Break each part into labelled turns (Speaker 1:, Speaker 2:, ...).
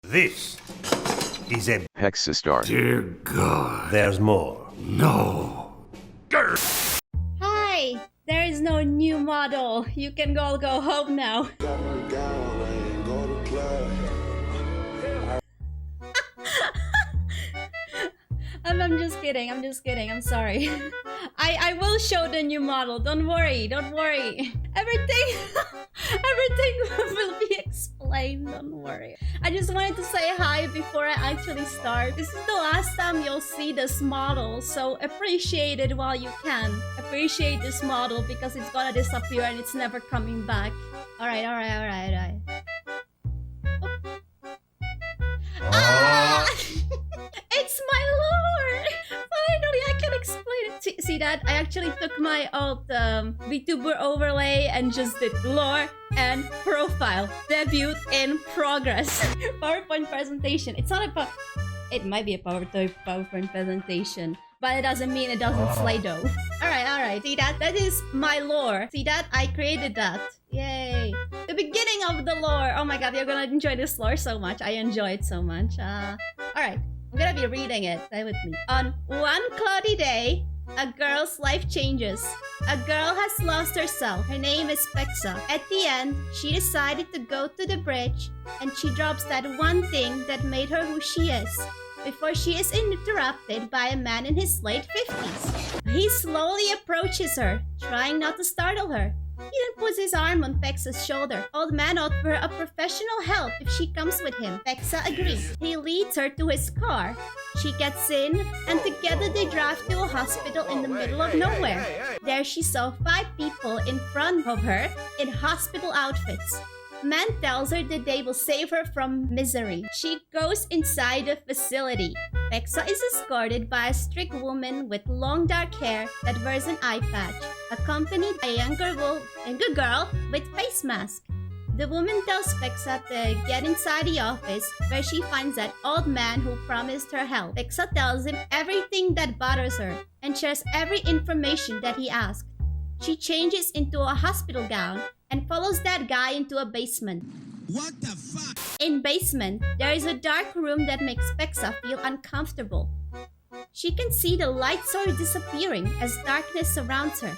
Speaker 1: This is a
Speaker 2: Pexxastar.
Speaker 3: Dear God.
Speaker 1: There's more.
Speaker 3: No.
Speaker 4: Hi! There is no new model. You can all go home now. I'm just kidding. I'm just kidding. I'm sorry. I will show the new model. Don't worry. Don't worry. Everything will be explained. Don't worry. I just wanted to say hi before I actually start. This is the last time you'll see this model, so appreciate it while you can. Appreciate this model because it's gonna disappear and it's never coming back. Alright. It's my lore! Finally, I can explain it. See that? I actually took my old VTuber overlay and just did lore and profile. Debut in progress. PowerPoint presentation. It's not a it might be a PowerPoint presentation, but it doesn't mean it doesn't slay though. Alright. See that? That is my lore. See that? I created that. Yay. The beginning of the lore. Oh my god, you're gonna enjoy this lore so much. I enjoy it so much. Alright. I'm gonna be reading it. Stay with me. On one cloudy day, a girl's life changes. A girl has lost herself. Her name is Pexxa. At the end, she decided to go to the bridge and she drops that one thing that made her who she is. Before she is interrupted by a man in his late 50s. He slowly approaches her, trying not to startle her. He then puts his arm on Pexxa's shoulder. Old man offers her a professional help if she comes with him. Pexxa agrees. He leads her to his car. She gets in, and together they drive to a hospital in the middle of nowhere. There she saw 5 people in front of her in hospital outfits. Man tells her that they will save her from misery. She goes inside the facility. Pexxa is escorted by a strict woman with long dark hair that wears an eye patch, accompanied by a younger girl with face mask. The woman tells Pexxa to get inside the office where she finds that old man who promised her help. Pexxa tells him everything that bothers her and shares every information that he asked. She changes into a hospital gown and follows that guy into a basement.
Speaker 5: What the fuck? In
Speaker 4: basement, there is a dark room that makes Pexxa feel uncomfortable. She can see the lights are disappearing as darkness surrounds her.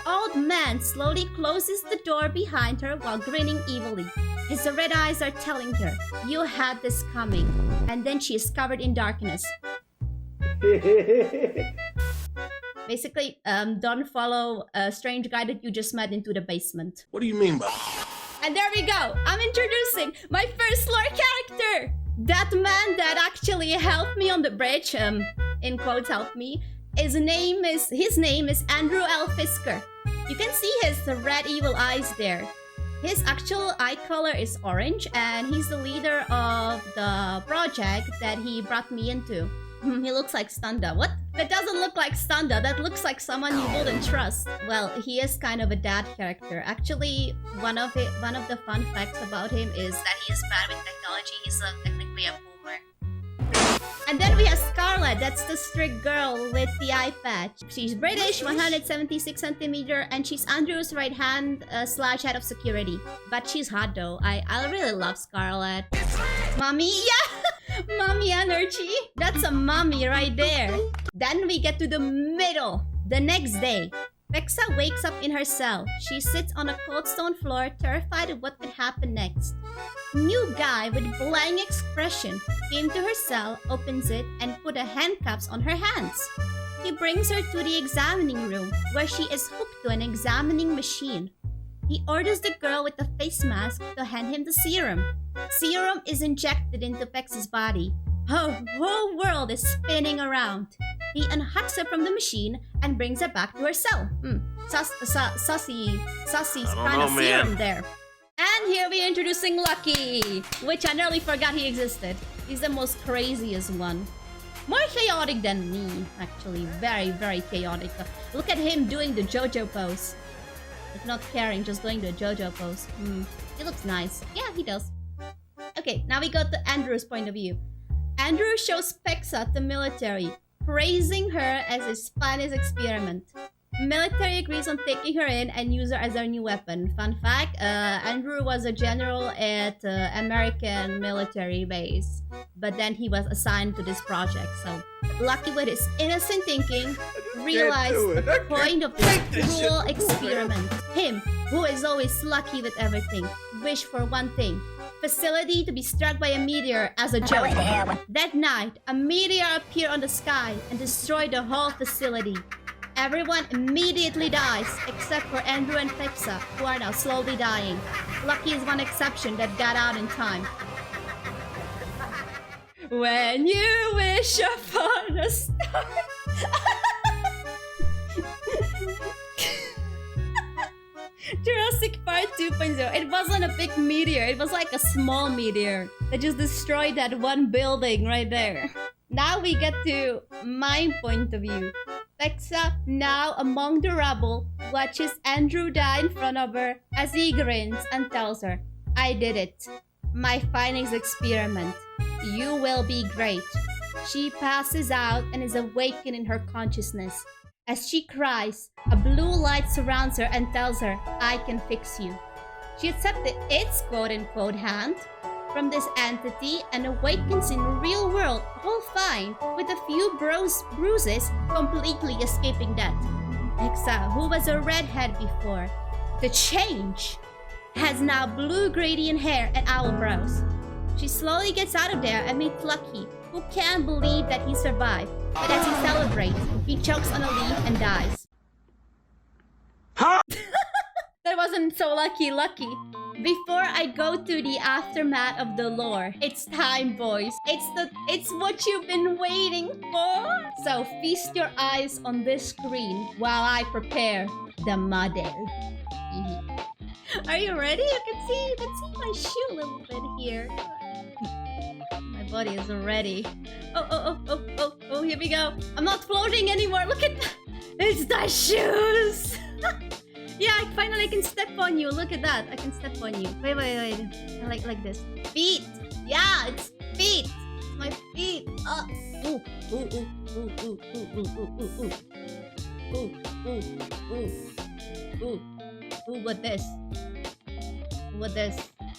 Speaker 4: Old man slowly closes the door behind her while grinning evilly. His red eyes are telling her, "You had this coming." And then she is covered in darkness. Basically, don't follow a strange guy that you just met into the basement.
Speaker 3: What do you mean by?
Speaker 4: And there we go. I'm introducing my first lore character. That man that actually helped me on the bridge, in quotes, helped me. His name is Andrew L. Fisker. You can see his red evil eyes there. His actual eye color is orange, and he's the leader of the project that he brought me into. He looks like Stunda. What? That doesn't look like Stunda. That looks like someone you wouldn't trust. Well, he is kind of a dad character. Actually, one of the fun facts about him is that he is bad with technology. He's technically a boomer. And then we have Scarlett. That's the strict girl with the eye patch. She's British, 176 centimeter, and she's Andrew's right hand / head of security. But she's hot though. I really love Scarlett. Mommy, yeah. Mommy energy. That's a mommy right there. Then we get to the middle. The next day, Pexxa wakes up in her cell. She sits on a cold stone floor, terrified of what could happen next. New guy with blank expression came to her cell, opens it, and put handcuffs on her hands. He brings her to the examining room, where she is hooked to an examining machine. He orders the girl with the face mask to hand him the serum. Serum is injected into Pexxa's body. Her whole world is spinning around. He unhooks her from the machine and brings her back to her cell. Sussy kind of serum there. And here we're introducing Lucky, which I nearly forgot he existed. He's the most craziest one. More chaotic than me, actually. Very, very chaotic. Look at him doing the JoJo pose. Like not caring, just doing the JoJo pose. He looks nice. Yeah, he does. Okay, now we got to Andrew's point of view. Andrew shows Pexxa the military, praising her as his finest experiment. Military agrees on taking her in and use her as their new weapon. Fun fact, Andrew was a general at American military base, but then he was assigned to this project. So Lucky, with his innocent thinking, realized the point of this cruel experiment. Him, who is always lucky with everything, wished for one thing: facility to be struck by a meteor as a joke. That night, a meteor appeared on the sky and destroyed the whole facility. Everyone immediately dies, except for Andrew and Pexxastar, who are now slowly dying. Lucky is one exception that got out in time. When you wish upon a star. Jurassic Park 2.0. It wasn't a big meteor, it was like a small meteor that just destroyed that one building right there. Now we get to my point of view. Pexxastar, now among the rubble, watches Andrew die in front of her as he grins and tells her, "I did it. My findings experiment. You will be great." She passes out and is awakened in her consciousness. As she cries, a blue light surrounds her and tells her, "I can fix you." She accepted its quote-unquote hand from this entity and awakens in real world, all fine, with a few bruises, completely escaping death. Pexxastar, who was a redhead before, the change, has now blue gradient hair and owl brows. She slowly gets out of there and meets Lucky, who can't believe that he survived. But as he celebrates, he chokes on a leaf and dies.
Speaker 3: Huh?
Speaker 4: That wasn't so lucky. Before I go to the aftermath of the lore, it's time, boys. It's what you've been waiting for. So feast your eyes on this screen while I prepare the model. Are you ready? You can see my shoe a little bit here. My body is ready. Oh, here we go. I'm not floating anymore. Look at that. It's the shoes. Yeah, finally I can step on you. Look at that. I can step on you. Wait. Like this. Feet. Yeah, it's feet. It's my feet. Ooh. What this?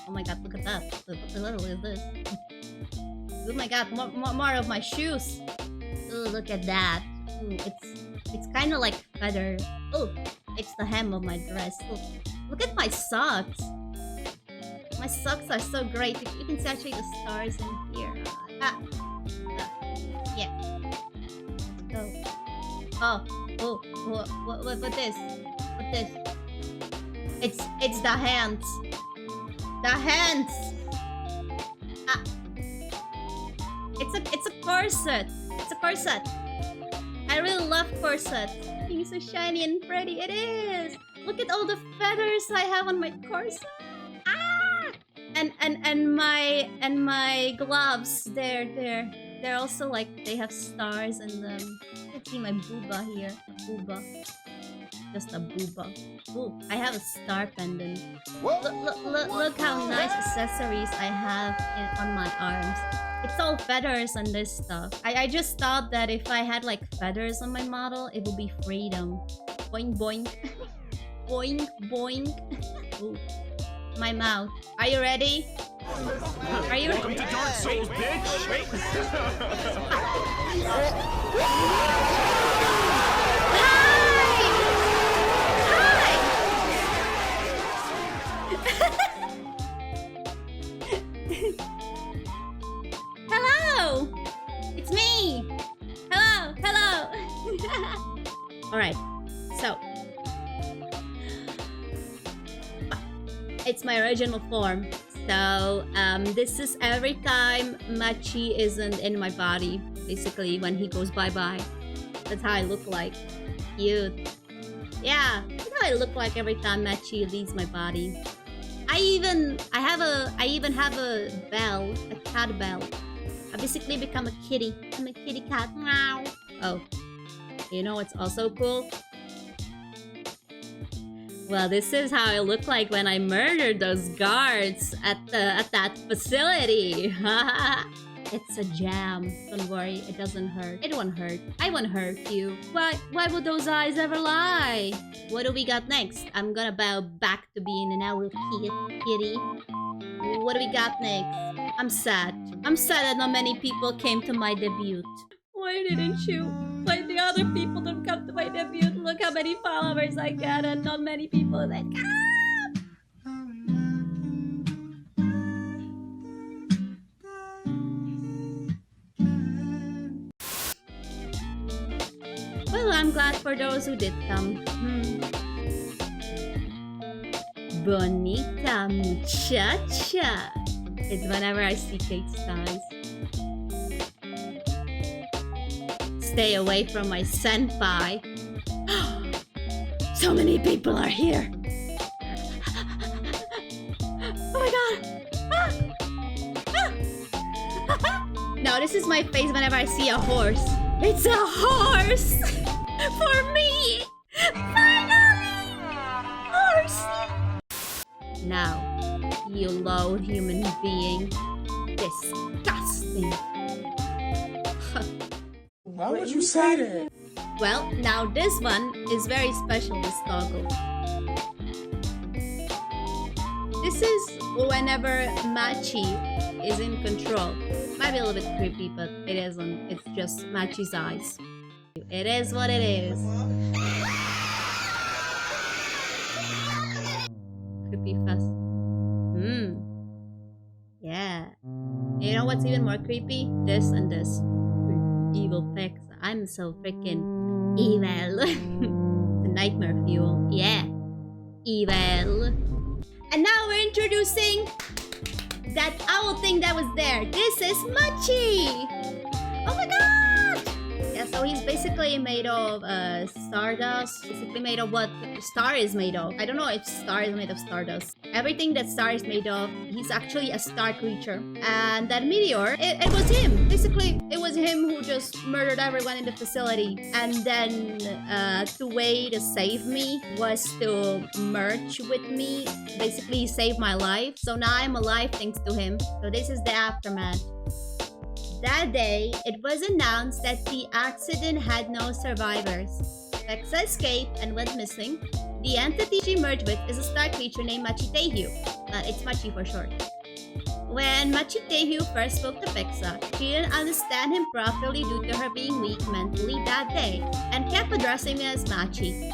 Speaker 4: Oh my god, look at that. Look at this. Oh my god, more of my shoes. Ooh, look at that. Ooh, it's kind of like feather. Oh, it's the hem of my dress. Look at my socks. My socks are so great. You can see actually the stars in here. Yeah. What this? What this? It's the hands. The hands. It's a corset. It's a corset. I really love corsets. It's so shiny and pretty. It is. Look at all the feathers I have on my corset. And my gloves. They're also like they have stars in them. You can see my booba here. Booba. Just a booba. Ooh, I have a star pendant. Look how nice accessories I have on my arms. It's all feathers and this stuff. I just thought that if I had like feathers on my model, it would be freedom. Boing boing. Boing boing. Ooh. My mouth. Are you ready? Are you ready?
Speaker 3: Welcome to Dark Souls, bitch!
Speaker 4: Hello! It's me! Hello! Alright, so it's my original form. So this is every time Machi isn't in my body. Basically when he goes bye-bye. That's how I look like. Cute. Yeah, that's how I look like every time Machi leaves my body. I even have a bell, a cat bell. I basically become a kitty. I'm a kitty cat. Meow. Oh, you know what's also cool? Well, this is how I look like when I murdered those guards at that facility. It's a jam. Don't worry, it doesn't hurt. It won't hurt. I won't hurt you. Why would those eyes ever lie? What do we got next? I'm gonna bow back to being an owl kitty. What do we got next? I'm sad. I'm sad that not many people came to my debut. Why didn't you? Why the other people don't come to my debut? Look how many followers I got and not many people that come. Well, I'm glad for those who did come. Bonita muchacha. It's whenever I see cake skies. Stay away from my senpai. So many people are here. Oh my god. Now this is my face whenever I see a horse. It's a horse! For me! Finally! Horse! Now, you low human being. Disgusting.
Speaker 3: Why would you say that?
Speaker 4: Well, now this one is very special, this toggle. This is whenever Machi is in control. Might be a little bit creepy, but it isn't. It's just Machi's eyes. It is what it is. Creepy fest. Yeah. You know what's even more creepy? This and this. Evil Pex. I'm so freaking evil. The nightmare fuel. Yeah. Evil. And now we're introducing that owl thing that was there. This is Machi. Oh my god! Yeah, so he's basically made of stardust. Basically made of what Star is made of. I don't know if Star is made of stardust. Everything that Star is made of, he's actually a star creature. And that meteor, it was him. Basically, it was him who just murdered everyone in the facility. And then the way to save me was to merge with me. Basically, he saved my life. So now I'm alive thanks to him. So this is the aftermath. That day, it was announced that the accident had no survivors. Pexxastar escaped and went missing. The entity she merged with is a star creature named Machitehu. It's Machi for short. When Machitehu first spoke to Pexxastar, she didn't understand him properly due to her being weak mentally that day, and kept addressing me as Machi.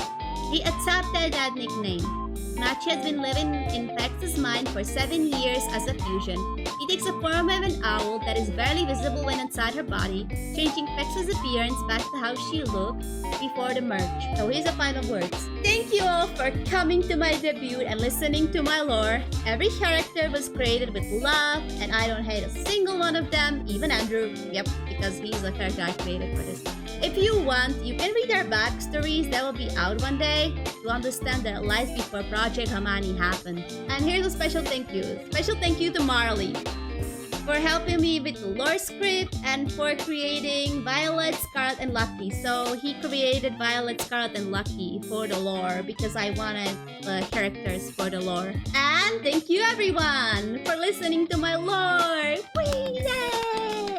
Speaker 4: He accepted that nickname. Machi has been living in Pexxastar's mind for 7 years as a fusion. He takes the form of an owl that is barely visible when inside her body, changing Pexxastar's appearance back to how she looked before the merge. So here's the final words. Thank you all for coming to my debut and listening to my lore. Every character was created with love, and I don't hate a single one of them, even Andrew. Yep, because he's the character I created for this. If you want, you can read our backstories that will be out one day to understand the life before Project Hamani happened. And here's a special thank you. Special thank you to Marley for helping me with the lore script and for creating Violet, Scarlet, and Lucky. So he created Violet, Scarlet, and Lucky for the lore because I wanted characters for the lore. And thank you everyone for listening to my lore. Whee! Yay!